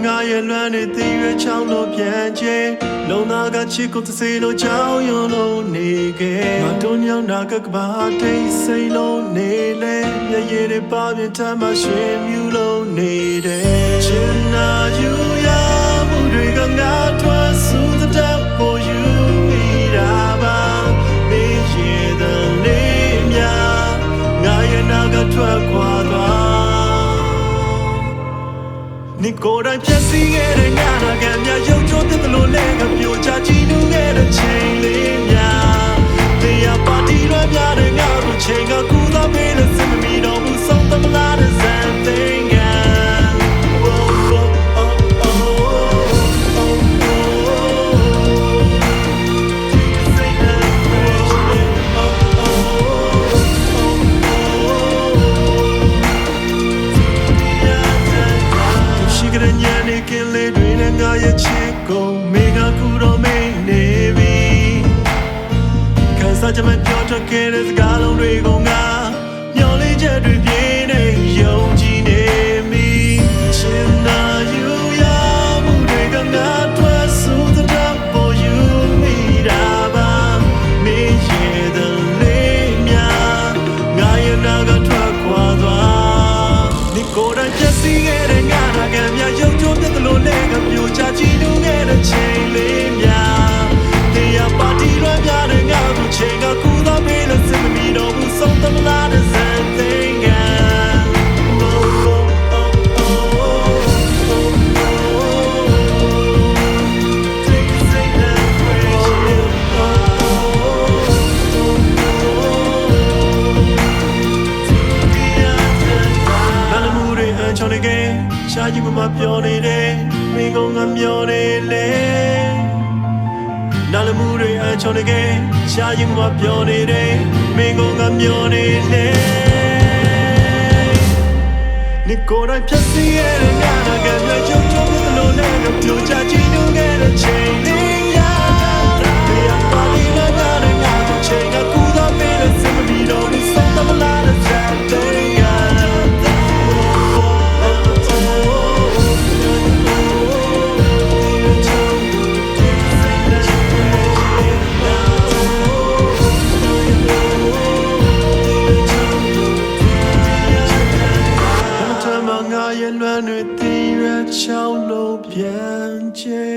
ငါရဲ့လွမ်းနေသေးရွယ်ချောင်းလို့ပြန်ချေလုံနာကချစ်ကိုသစေလို့ချောင်းရုံလို့နေခဲ့ငါတို့ညောင်းနာကကဘာတိတ်စိတ်လုံးနေလေမျက်ရည်တွေပါပြထမ်းမှရှင်မြူလို့နေတယ်ချင်နာယူရမှုတွေကငါထွက်စူးတဲ့ပေါ်ယူမိတာပါမေးရတဲ့လေးများငါရဲ့နာကထွက်ခွာသွား你果然偏心嘅人家那个面有做的路那个表家记录嘅人情里面你要把地乱面的我不情个孤单为了什么迷都不送他们拉的三定啊ငါရဲ့ချစ်ကိုမေကကူတော့မင်းနေပြီခံစားချက်မပြောတတ်ခဲ့တဲ့စကားလုံးတွေကိုငါမျောလေးချက်တွေပြင်းနေယုံကြည်နေပြီချင်နာယူရမှုတွေကငါထွက်စူးတဲ့ပေါ်ယူမိတာပါမင်းရဲ့တဲ့လေးများငါရဲ့နာကထွက်ခွာသွားဒီကိုယ်တိုင်ပြည့်စည်ခဲ့တဲ့ငါနာကမြရုပ်ကြိုးပြတ်လို့လဲကပြိုချကြည့်လို့ခဲ့တဲ့ချိန်လေးများတရားပါတီလွှမ်းပြတဲ့ငါ့ကိုချိန်ကကူတော့ပေးလို့စင်မီတော့ဘူးဆုံးသလားတဲ့စံသိင္ကရှားကြီးမပြောနေတယ်မင်းကငါမျောနေလေနားလမှုတွေအချောင်းနေကရှားကြီးမပြောနေတယ်မင်းကငါမျောနေလေ你果然偏心ရဲ့ငါနာကမျက်ရုံထုံးပြလို့လည်းပြောချကြည့်လို့ခဲ့တဲ့ချိန်လေးရတရားပါလိမ့်လာတဲ့ငါတို့ချိန်ကကူတော့ပေးလို့စမမီတော့ဘူးဆုံးသလားတဲ့စတဲ့လွမ်းတွေတည်ရချောင်းလို့ပြန်ချေ